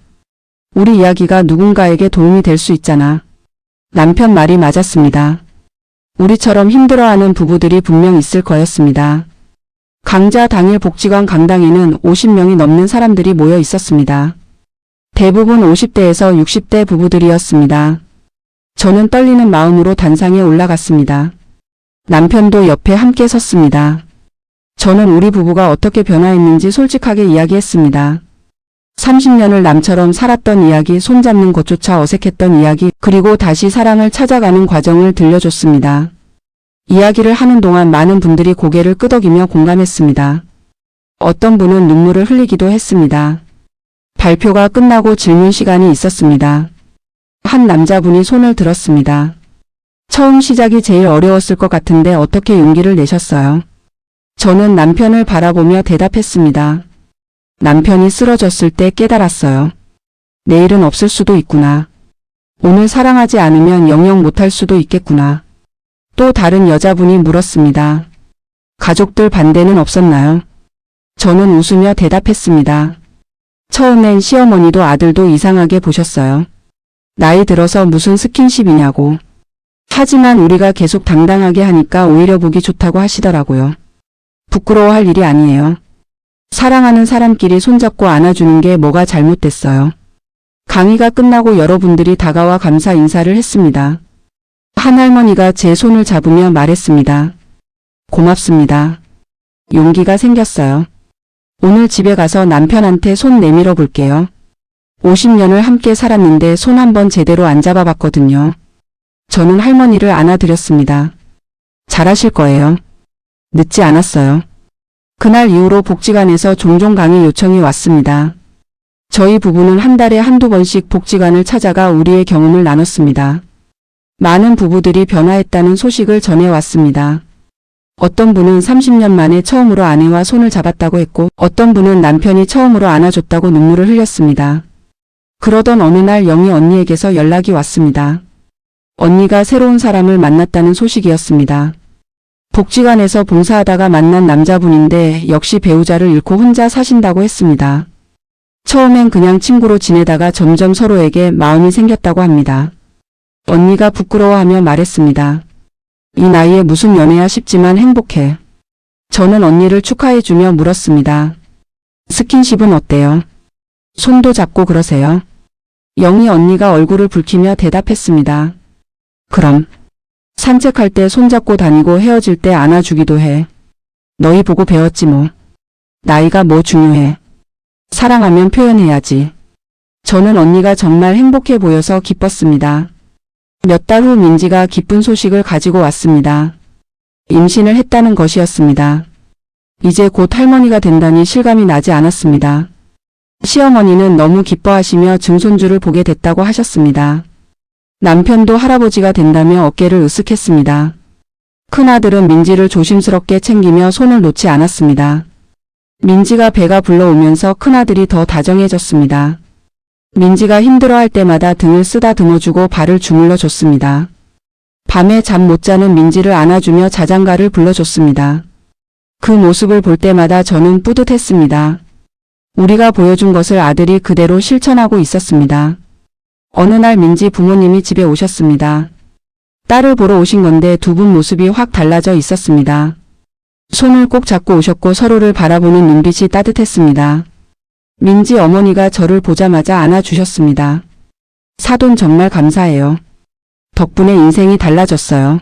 우리 이야기가 누군가에게 도움이 될 수 있잖아. 남편 말이 맞았습니다. 우리처럼 힘들어하는 부부들이 분명 있을 거였습니다. 강좌 당일 복지관 강당에는 50명이 넘는 사람들이 모여 있었습니다. 대부분 50대에서 60대 부부들이었습니다. 저는 떨리는 마음으로 단상에 올라갔습니다. 남편도 옆에 함께 섰습니다. 저는 우리 부부가 어떻게 변화했는지 솔직하게 이야기했습니다. 30년을 남처럼 살았던 이야기, 손잡는 것조차 어색했던 이야기, 그리고 다시 사랑을 찾아가는 과정을 들려줬습니다. 이야기를 하는 동안 많은 분들이 고개를 끄덕이며 공감했습니다. 어떤 분은 눈물을 흘리기도 했습니다. 발표가 끝나고 질문 시간이 있었습니다. 한 남자분이 손을 들었습니다. 처음 시작이 제일 어려웠을 것 같은데 어떻게 용기를 내셨어요? 저는 남편을 바라보며 대답했습니다. 남편이 쓰러졌을 때 깨달았어요. 내일은 없을 수도 있구나. 오늘 사랑하지 않으면 영영 못할 수도 있겠구나. 또 다른 여자분이 물었습니다. 가족들 반대는 없었나요? 저는 웃으며 대답했습니다. 처음엔 시어머니도 아들도 이상하게 보셨어요. 나이 들어서 무슨 스킨십이냐고. 하지만 우리가 계속 당당하게 하니까 오히려 보기 좋다고 하시더라고요. 부끄러워할 일이 아니에요. 사랑하는 사람끼리 손잡고 안아주는 게 뭐가 잘못됐어요. 강의가 끝나고 여러분들이 다가와 감사 인사를 했습니다. 한 할머니가 제 손을 잡으며 말했습니다. 고맙습니다. 용기가 생겼어요. 오늘 집에 가서 남편한테 손 내밀어 볼게요. 50년을 함께 살았는데 손 한번 제대로 안 잡아봤거든요. 저는 할머니를 안아드렸습니다. 잘하실 거예요. 늦지 않았어요. 그날 이후로 복지관에서 종종 강의 요청이 왔습니다. 저희 부부는 한 달에 한두 번씩 복지관을 찾아가 우리의 경험을 나눴습니다. 많은 부부들이 변화했다는 소식을 전해왔습니다. 어떤 분은 30년 만에 처음으로 아내와 손을 잡았다고 했고 어떤 분은 남편이 처음으로 안아줬다고 눈물을 흘렸습니다. 그러던 어느 날 영희 언니에게서 연락이 왔습니다. 언니가 새로운 사람을 만났다는 소식이었습니다. 복지관에서 봉사하다가 만난 남자분인데 역시 배우자를 잃고 혼자 사신다고 했습니다. 처음엔 그냥 친구로 지내다가 점점 서로에게 마음이 생겼다고 합니다. 언니가 부끄러워하며 말했습니다. 이 나이에 무슨 연애야 싶지만 행복해. 저는 언니를 축하해주며 물었습니다. 스킨십은 어때요? 손도 잡고 그러세요? 영희 언니가 얼굴을 붉히며 대답했습니다. 그럼 산책할 때 손잡고 다니고 헤어질 때 안아주기도 해. 너희 보고 배웠지 뭐. 나이가 뭐 중요해. 사랑하면 표현해야지. 저는 언니가 정말 행복해 보여서 기뻤습니다. 몇 달 후 민지가 기쁜 소식을 가지고 왔습니다. 임신을 했다는 것이었습니다. 이제 곧 할머니가 된다니 실감이 나지 않았습니다. 시어머니는 너무 기뻐하시며 증손주를 보게 됐다고 하셨습니다. 남편도 할아버지가 된다며 어깨를 으쓱했습니다. 큰아들은 민지를 조심스럽게 챙기며 손을 놓지 않았습니다. 민지가 배가 불러오면서 큰아들이 더 다정해졌습니다. 민지가 힘들어할 때마다 등을 쓰다듬어주고 발을 주물러 줬습니다. 밤에 잠 못 자는 민지를 안아주며 자장가를 불러줬습니다. 그 모습을 볼 때마다 저는 뿌듯했습니다. 우리가 보여준 것을 아들이 그대로 실천하고 있었습니다. 어느 날 민지 부모님이 집에 오셨습니다. 딸을 보러 오신 건데 두 분 모습이 확 달라져 있었습니다. 손을 꼭 잡고 오셨고 서로를 바라보는 눈빛이 따뜻했습니다. 민지 어머니가 저를 보자마자 안아주셨습니다. 사돈 정말 감사해요. 덕분에 인생이 달라졌어요.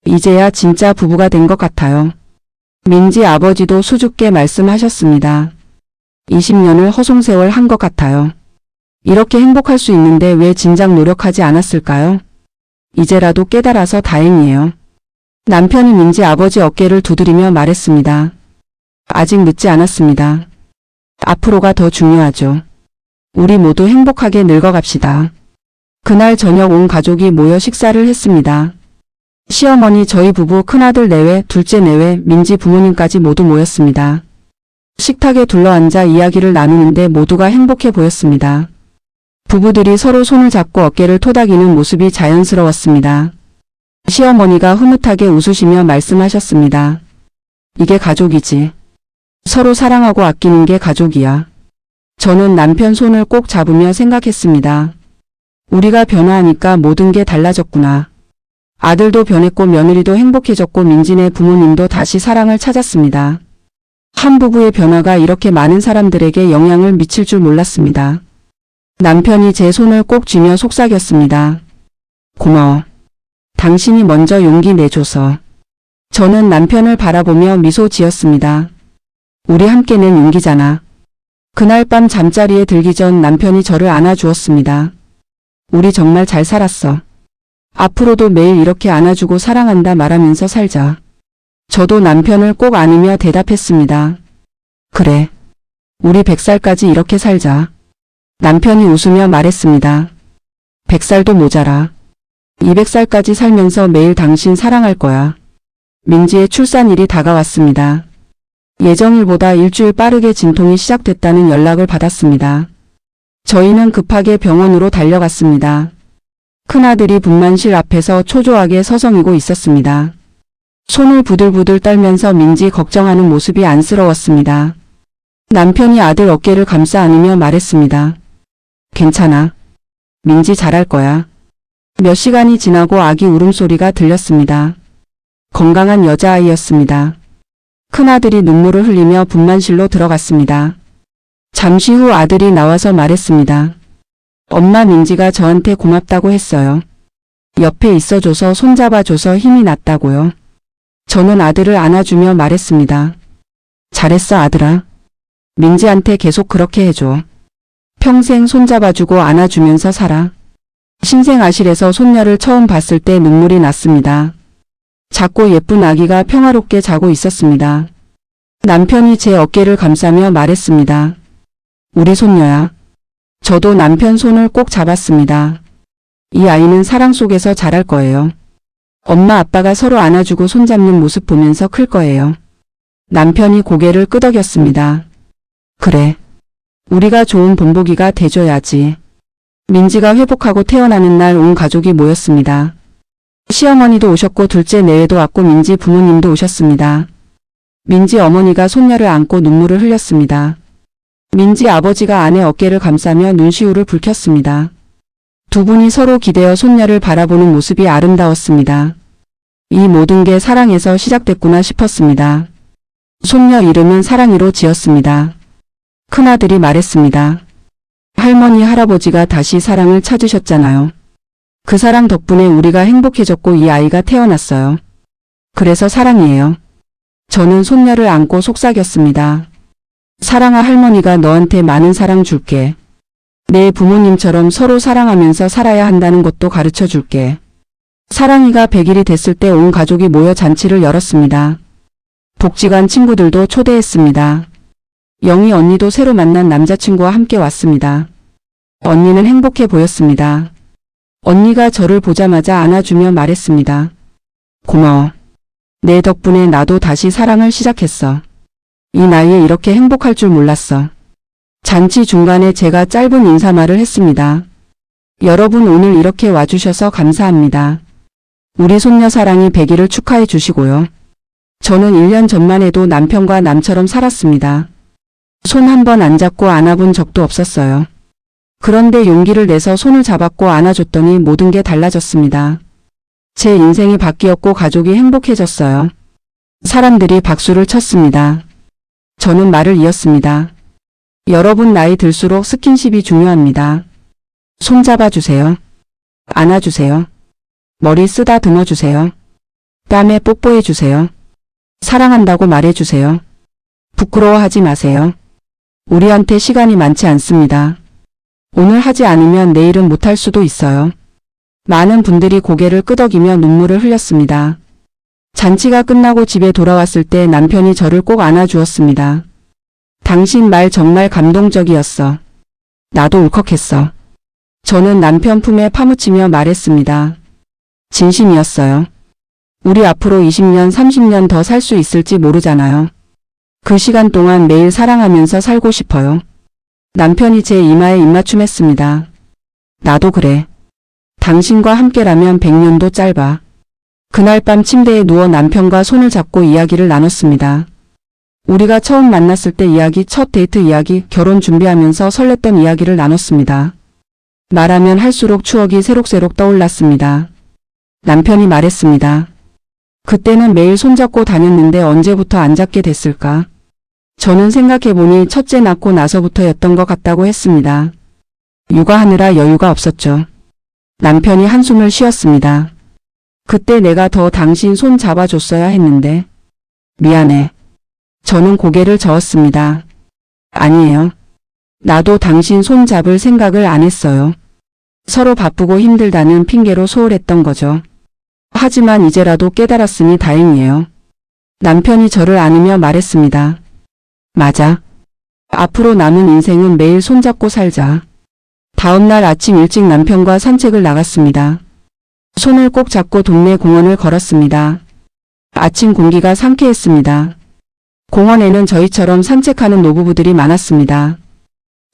이제야 진짜 부부가 된 것 같아요. 민지 아버지도 수줍게 말씀하셨습니다. 20년을 허송세월 한 것 같아요. 이렇게 행복할 수 있는데 왜 진작 노력하지 않았을까요? 이제라도 깨달아서 다행이에요. 남편이 민지 아버지 어깨를 두드리며 말했습니다. 아직 늦지 않았습니다. 앞으로가 더 중요하죠. 우리 모두 행복하게 늙어갑시다. 그날 저녁 온 가족이 모여 식사를 했습니다. 시어머니, 저희 부부, 큰아들 내외, 둘째 내외, 민지 부모님까지 모두 모였습니다. 식탁에 둘러앉아 이야기를 나누는데 모두가 행복해 보였습니다. 부부들이 서로 손을 잡고 어깨를 토닥이는 모습이 자연스러웠습니다. 시어머니가 흐뭇하게 웃으시며 말씀하셨습니다. 이게 가족이지. 서로 사랑하고 아끼는 게 가족이야. 저는 남편 손을 꼭 잡으며 생각했습니다. 우리가 변화하니까 모든 게 달라졌구나. 아들도 변했고 며느리도 행복해졌고 민지네 부모님도 다시 사랑을 찾았습니다. 한 부부의 변화가 이렇게 많은 사람들에게 영향을 미칠 줄 몰랐습니다. 남편이 제 손을 꼭 쥐며 속삭였습니다. 고마워. 당신이 먼저 용기 내줘서. 저는 남편을 바라보며 미소 지었습니다. 우리 함께 낸 용기잖아. 그날 밤 잠자리에 들기 전 남편이 저를 안아주었습니다. 우리 정말 잘 살았어. 앞으로도 매일 이렇게 안아주고 사랑한다 말하면서 살자. 저도 남편을 꼭 안으며 대답했습니다. 그래. 우리 100살까지 이렇게 살자. 남편이 웃으며 말했습니다. 100살도 모자라. 200살까지 살면서 매일 당신 사랑할 거야. 민지의 출산일이 다가왔습니다. 예정일보다 일주일 빠르게 진통이 시작됐다는 연락을 받았습니다. 저희는 급하게 병원으로 달려갔습니다. 큰아들이 분만실 앞에서 초조하게 서성이고 있었습니다. 손을 부들부들 떨면서 민지 걱정하는 모습이 안쓰러웠습니다. 남편이 아들 어깨를 감싸 안으며 말했습니다. 괜찮아. 민지 잘할 거야. 몇 시간이 지나고 아기 울음소리가 들렸습니다. 건강한 여자아이였습니다. 큰아들이 눈물을 흘리며 분만실로 들어갔습니다. 잠시 후 아들이 나와서 말했습니다. 엄마, 민지가 저한테 고맙다고 했어요. 옆에 있어줘서 손잡아줘서 힘이 났다고요. 저는 아들을 안아주며 말했습니다. 잘했어, 아들아. 민지한테 계속 그렇게 해줘. 평생 손잡아주고 안아주면서 살아. 신생아실에서 손녀를 처음 봤을 때 눈물이 났습니다. 작고 예쁜 아기가 평화롭게 자고 있었습니다. 남편이 제 어깨를 감싸며 말했습니다. 우리 손녀야. 저도 남편 손을 꼭 잡았습니다. 이 아이는 사랑 속에서 자랄 거예요. 엄마, 아빠가 서로 안아주고 손잡는 모습 보면서 클 거예요. 남편이 고개를 끄덕였습니다. 그래. 우리가 좋은 본보기가 돼줘야지. 민지가 회복하고 태어나는 날 온 가족이 모였습니다. 시어머니도 오셨고 둘째 내외도 왔고 민지 부모님도 오셨습니다. 민지 어머니가 손녀를 안고 눈물을 흘렸습니다. 민지 아버지가 아내 어깨를 감싸며 눈시울을 붉혔습니다. 두 분이 서로 기대어 손녀를 바라보는 모습이 아름다웠습니다. 이 모든 게 사랑에서 시작됐구나 싶었습니다. 손녀 이름은 사랑이로 지었습니다. 큰아들이 말했습니다. 할머니, 할아버지가 다시 사랑을 찾으셨잖아요. 그 사랑 덕분에 우리가 행복해졌고 이 아이가 태어났어요. 그래서 사랑이에요. 저는 손녀를 안고 속삭였습니다. 사랑아, 할머니가 너한테 많은 사랑 줄게. 내 부모님처럼 서로 사랑하면서 살아야 한다는 것도 가르쳐 줄게. 사랑이가 100일이 됐을 때 온 가족이 모여 잔치를 열었습니다. 복지관 친구들도 초대했습니다. 영희 언니도 새로 만난 남자친구와 함께 왔습니다. 언니는 행복해 보였습니다. 언니가 저를 보자마자 안아주며 말했습니다. 고마워. 내 덕분에 나도 다시 사랑을 시작했어. 이 나이에 이렇게 행복할 줄 몰랐어. 잔치 중간에 제가 짧은 인사말을 했습니다. 여러분, 오늘 이렇게 와주셔서 감사합니다. 우리 손녀 사랑이 100일을 축하해 주시고요. 저는 1년 전만 해도 남편과 남처럼 살았습니다. 손 한 번 안 잡고 안아본 적도 없었어요. 그런데 용기를 내서 손을 잡았고 안아줬더니 모든 게 달라졌습니다. 제 인생이 바뀌었고 가족이 행복해졌어요. 사람들이 박수를 쳤습니다. 저는 말을 이었습니다. 여러분, 나이 들수록 스킨십이 중요합니다. 손 잡아주세요. 안아주세요. 머리 쓰다듬어 주세요. 뺨에 뽀뽀해 주세요. 사랑한다고 말해주세요. 부끄러워하지 마세요. 우리한테 시간이 많지 않습니다. 오늘 하지 않으면 내일은 못할 수도 있어요. 많은 분들이 고개를 끄덕이며 눈물을 흘렸습니다. 잔치가 끝나고 집에 돌아왔을 때 남편이 저를 꼭 안아주었습니다. 당신 말 정말 감동적이었어. 나도 울컥했어. 저는 남편 품에 파묻히며 말했습니다. 진심이었어요. 우리 앞으로 20년, 30년 더 살 수 있을지 모르잖아요. 그 시간 동안 매일 사랑하면서 살고 싶어요. 남편이 제 이마에 입맞춤했습니다. 나도 그래. 당신과 함께라면 100년도 짧아. 그날 밤 침대에 누워 남편과 손을 잡고 이야기를 나눴습니다. 우리가 처음 만났을 때 이야기, 첫 데이트 이야기, 결혼 준비하면서 설렜던 이야기를 나눴습니다. 말하면 할수록 추억이 새록새록 떠올랐습니다. 남편이 말했습니다. 그때는 매일 손잡고 다녔는데 언제부터 안 잡게 됐을까? 저는 생각해보니 첫째 낳고 나서부터였던 것 같다고 했습니다. 육아하느라 여유가 없었죠. 남편이 한숨을 쉬었습니다. 그때 내가 더 당신 손 잡아줬어야 했는데. 미안해. 저는 고개를 저었습니다. 아니에요. 나도 당신 손 잡을 생각을 안 했어요. 서로 바쁘고 힘들다는 핑계로 소홀했던 거죠. 하지만 이제라도 깨달았으니 다행이에요. 남편이 저를 안으며 말했습니다. 맞아. 앞으로 남은 인생은 매일 손잡고 살자. 다음날 아침 일찍 남편과 산책을 나갔습니다. 손을 꼭 잡고 동네 공원을 걸었습니다. 아침 공기가 상쾌했습니다. 공원에는 저희처럼 산책하는 노부부들이 많았습니다.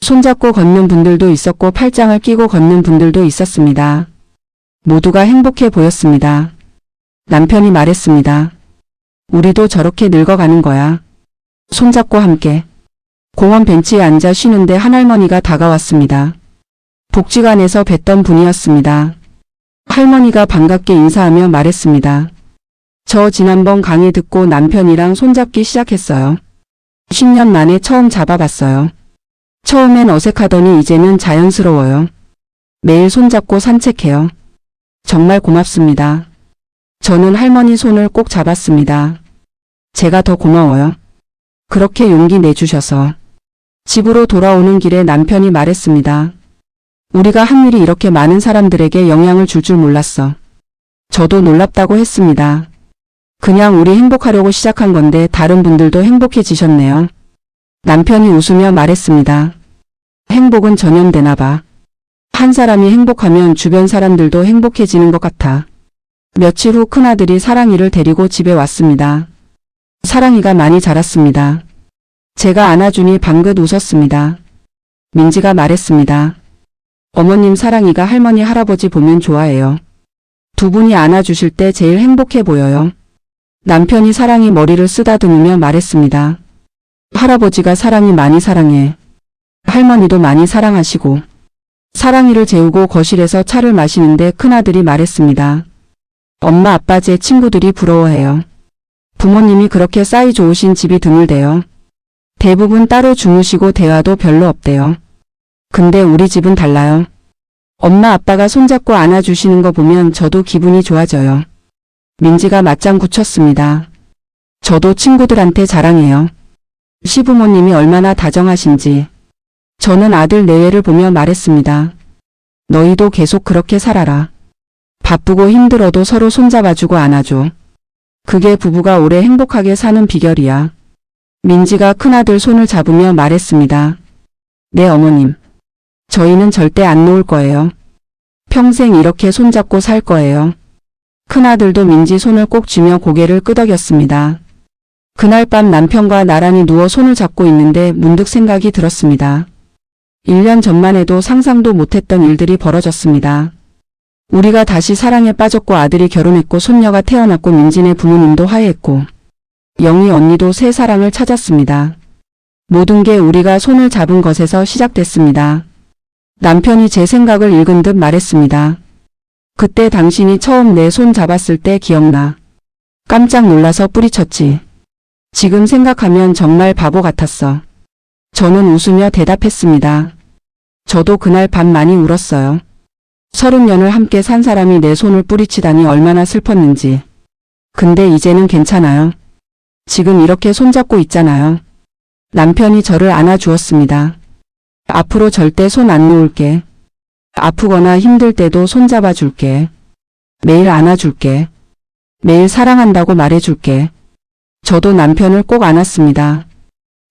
손잡고 걷는 분들도 있었고 팔짱을 끼고 걷는 분들도 있었습니다. 모두가 행복해 보였습니다. 남편이 말했습니다. 우리도 저렇게 늙어가는 거야. 손잡고 함께. 공원 벤치에 앉아 쉬는데 한할머니가 다가왔습니다. 복지관에서 뵀던 분이었습니다. 할머니가 반갑게 인사하며 말했습니다. 저 지난번 강의 듣고 남편이랑 손잡기 시작했어요. 10년 만에 처음 잡아봤어요. 처음엔 어색하더니 이제는 자연스러워요. 매일 손잡고 산책해요. 정말 고맙습니다. 저는 할머니 손을 꼭 잡았습니다. 제가 더 고마워요. 그렇게 용기 내주셔서. 집으로 돌아오는 길에 남편이 말했습니다. 우리가 한 일이 이렇게 많은 사람들에게 영향을 줄 줄 몰랐어. 저도 놀랍다고 했습니다. 그냥 우리 행복하려고 시작한 건데 다른 분들도 행복해지셨네요. 남편이 웃으며 말했습니다. 행복은 전염되나 봐. 한 사람이 행복하면 주변 사람들도 행복해지는 것 같아. 며칠 후 큰아들이 사랑이를 데리고 집에 왔습니다. 사랑이가 많이 자랐습니다. 제가 안아주니 방긋 웃었습니다. 민지가 말했습니다. 어머님 사랑이가 할머니 할아버지 보면 좋아해요. 두 분이 안아주실 때 제일 행복해 보여요. 남편이 사랑이 머리를 쓰다듬으며 말했습니다. 할아버지가 사랑이 많이 사랑해. 할머니도 많이 사랑하시고. 사랑이를 재우고 거실에서 차를 마시는데 큰아들이 말했습니다. 엄마 아빠 제 친구들이 부러워해요. 부모님이 그렇게 사이 좋으신 집이 드물대요. 대부분 따로 주무시고 대화도 별로 없대요. 근데 우리 집은 달라요. 엄마 아빠가 손잡고 안아주시는 거 보면 저도 기분이 좋아져요. 민지가 맞장 굳혔습니다. 저도 친구들한테 자랑해요. 시부모님이 얼마나 다정하신지. 저는 아들 내외를 보며 말했습니다. 너희도 계속 그렇게 살아라. 바쁘고 힘들어도 서로 손잡아주고 안아줘. 그게 부부가 오래 행복하게 사는 비결이야. 민지가 큰아들 손을 잡으며 말했습니다. 네 어머님. 저희는 절대 안 놓을 거예요. 평생 이렇게 손잡고 살 거예요. 큰아들도 민지 손을 꼭 쥐며 고개를 끄덕였습니다. 그날 밤 남편과 나란히 누워 손을 잡고 있는데 문득 생각이 들었습니다. 1년 전만 해도 상상도 못했던 일들이 벌어졌습니다. 우리가 다시 사랑에 빠졌고 아들이 결혼했고 손녀가 태어났고 민지네 부모님도 화해했고 영희 언니도 새 사랑을 찾았습니다. 모든 게 우리가 손을 잡은 것에서 시작됐습니다. 남편이 제 생각을 읽은 듯 말했습니다. 그때 당신이 처음 내 손 잡았을 때 기억나. 깜짝 놀라서 뿌리쳤지. 지금 생각하면 정말 바보 같았어. 저는 웃으며 대답했습니다. 저도 그날 밤 많이 울었어요. 30년을 함께 산 사람이 내 손을 뿌리치다니 얼마나 슬펐는지. 근데 이제는 괜찮아요. 지금 이렇게 손잡고 있잖아요. 남편이 저를 안아주었습니다. 앞으로 절대 손 안 놓을게. 아프거나 힘들 때도 손잡아 줄게. 매일 안아줄게. 매일 사랑한다고 말해줄게. 저도 남편을 꼭 안았습니다.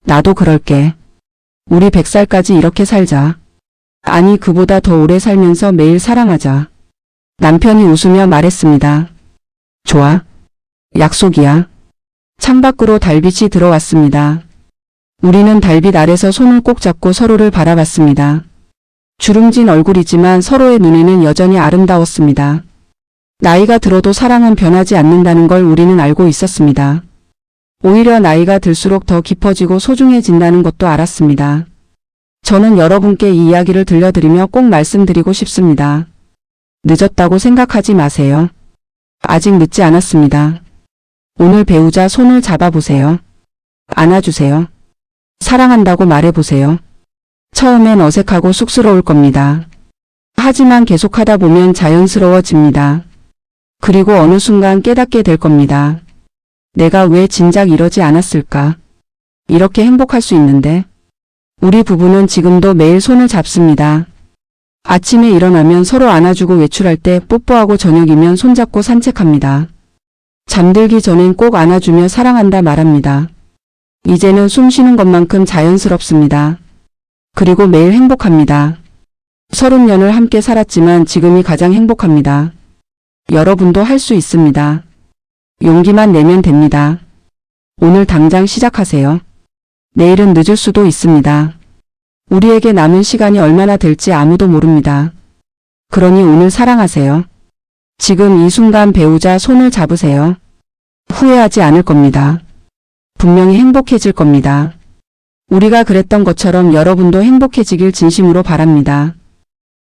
나도 그럴게. 우리 100살까지 이렇게 살자. 아니 그보다 더 오래 살면서 매일 사랑하자. 남편이 웃으며 말했습니다. 좋아. 약속이야. 창밖으로 달빛이 들어왔습니다. 우리는 달빛 아래서 손을 꼭 잡고 서로를 바라봤습니다. 주름진 얼굴이지만 서로의 눈에는 여전히 아름다웠습니다. 나이가 들어도 사랑은 변하지 않는다는 걸 우리는 알고 있었습니다. 오히려 나이가 들수록 더 깊어지고 소중해진다는 것도 알았습니다. 저는 여러분께 이 이야기를 들려드리며 꼭 말씀드리고 싶습니다. 늦었다고 생각하지 마세요. 아직 늦지 않았습니다. 오늘 배우자 손을 잡아보세요. 안아주세요. 사랑한다고 말해보세요. 처음엔 어색하고 쑥스러울 겁니다. 하지만 계속하다 보면 자연스러워집니다. 그리고 어느 순간 깨닫게 될 겁니다. 내가 왜 진작 이러지 않았을까? 이렇게 행복할 수 있는데. 우리 부부는 지금도 매일 손을 잡습니다. 아침에 일어나면 서로 안아주고 외출할 때 뽀뽀하고 저녁이면 손잡고 산책합니다. 잠들기 전엔 꼭 안아주며 사랑한다 말합니다. 이제는 숨 쉬는 것만큼 자연스럽습니다. 그리고 매일 행복합니다. 30년을 함께 살았지만 지금이 가장 행복합니다. 여러분도 할 수 있습니다. 용기만 내면 됩니다. 오늘 당장 시작하세요. 내일은 늦을 수도 있습니다. 우리에게 남은 시간이 얼마나 될지 아무도 모릅니다. 그러니 오늘 사랑하세요. 지금 이 순간 배우자 손을 잡으세요. 후회하지 않을 겁니다. 분명히 행복해질 겁니다. 우리가 그랬던 것처럼 여러분도 행복해지길 진심으로 바랍니다.